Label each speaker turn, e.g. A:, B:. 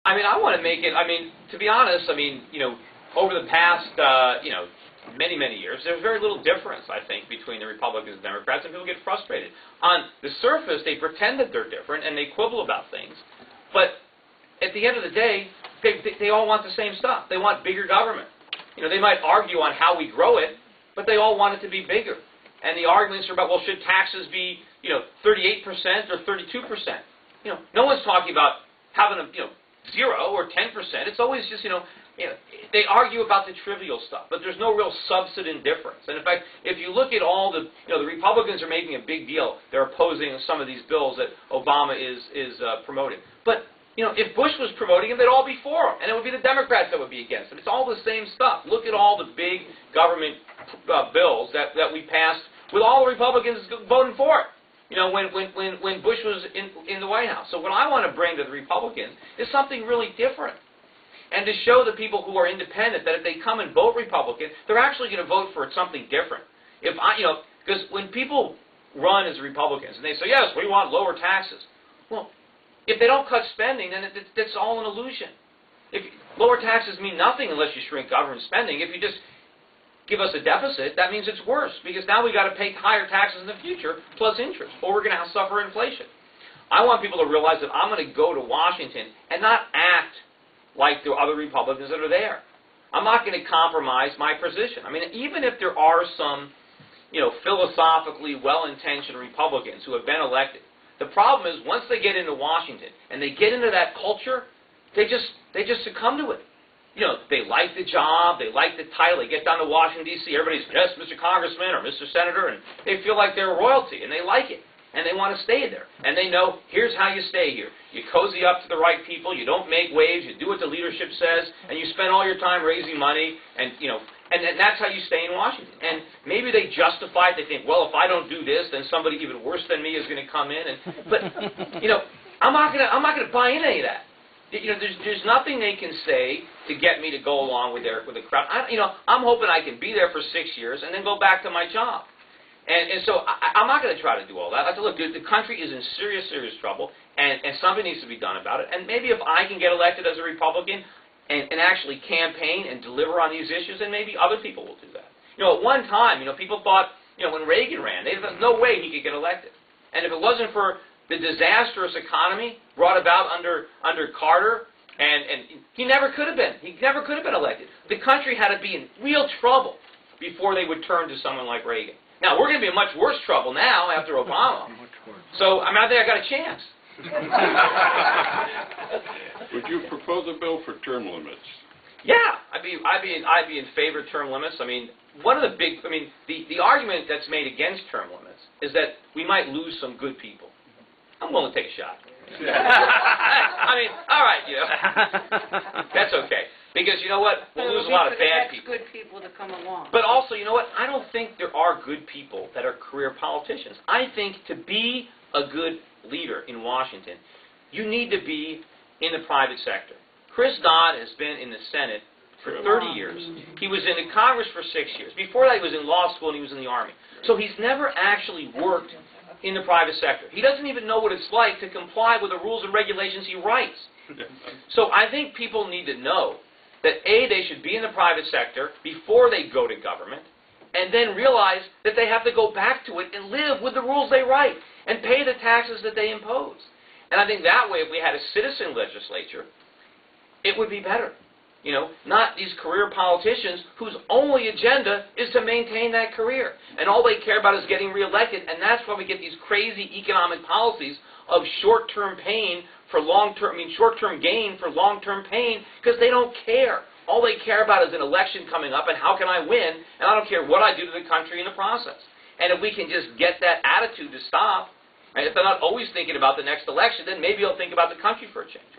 A: I mean, I want to make it, I mean, to be honest, I mean, you know, over the past, you know, many, many years, there's very little difference, I think, between the Republicans and Democrats, and people get frustrated. On the surface, they pretend that they're different, and they quibble about things, but at the end of the day, they all want the same stuff. They want bigger government. You know, they might argue on how we grow it, but they all want it to be bigger. And the arguments are about, well, should taxes be, you know, 38% or 32%? You know, no one's talking about having a, you know, 0 or 10%. It's always just, you know, they argue about the trivial stuff, but there's no real substantive difference. And in fact, if you look at all the, you know, the Republicans are making a big deal. They're opposing some of these bills that Obama is promoting. But, you know, if Bush was promoting them, they'd all be for them, and it would be the Democrats that would be against them. It's all the same stuff. Look at all the big government bills that we passed with all the Republicans voting for it. You know, when Bush was in the White House. So what I want to bring to the Republicans is something really different. And to show the people who are independent that if they come and vote Republican, they're actually going to vote for something different. If I, you know, because when people run as Republicans and they say, yes, we want lower taxes. Well, if they don't cut spending, then it's all an illusion. If lower taxes mean nothing unless you shrink government spending. If you just give us a deficit, that means it's worse, because now we've got to pay higher taxes in the future plus interest, or we're going to suffer inflation. I want people to realize that I'm going to go to Washington and not act like the other Republicans that are there. I'm not going to compromise my position. I mean, even if there are some, you know, philosophically well-intentioned Republicans who have been elected, the problem is once they get into Washington and they get into that culture, they just succumb to it. You know, they like the job, they like the title, they get down to Washington, D.C., everybody's, yes, Mr. Congressman or Mr. Senator, and they feel like they're royalty, and they like it, and they want to stay there. And they know, here's how you stay here. You cozy up to the right people, you don't make waves, you do what the leadership says, and you spend all your time raising money, and, you know, and that's how you stay in Washington. And maybe they justify it, they think, well, if I don't do this, then somebody even worse than me is going to come in, but, you know, I'm not going to buy into any of that. You know, there's nothing they can say to get me to go along with the crowd. You know, I'm hoping I can be there for 6 years and then go back to my job. And so I'm not going to try to do all that. I said, look, the country is in serious, serious trouble, and something needs to be done about it. And maybe if I can get elected as a Republican and actually campaign and deliver on these issues, then maybe other people will do that. You know, at one time, you know, people thought, you know, when Reagan ran, they thought, no way he could get elected. And if it wasn't for the disastrous economy brought about under Carter, and he never could have been. He never could have been elected. The country had to be in real trouble before they would turn to someone like Reagan. Now, we're going to be in much worse trouble now after Obama. So, I mean, I think I got a chance.
B: Would you propose a bill for term limits?
A: Yeah, I'd be in favor of term limits. I mean, one of the big, I mean, the argument that's made against term limits is that we might lose some good people. I'm willing to take a shot. I mean, all right, you know, that's okay. Because you know what? We'll lose a lot of bad people.
C: Good people to come along.
A: But also, you know what? I don't think there are good people that are career politicians. I think to be a good leader in Washington, you need to be in the private sector. Chris Dodd has been in the Senate for 30 years. He was in the Congress for 6 years. Before that, he was in law school and he was in the Army. So he's never actually worked in the private sector. He doesn't even know what it's like to comply with the rules and regulations he writes. So I think people need to know that A, they should be in the private sector before they go to government, and then realize that they have to go back to it and live with the rules they write and pay the taxes that they impose. And I think that way, if we had a citizen legislature, it would be better. You know, not these career politicians whose only agenda is to maintain that career. And all they care about is getting reelected, and that's why we get these crazy economic policies of short-term pain for long-term, I mean, short-term gain for long-term pain, because they don't care. All they care about is an election coming up and how can I win, and I don't care what I do to the country in the process. And if we can just get that attitude to stop, and if they're not always thinking about the next election, then maybe they'll think about the country for a change.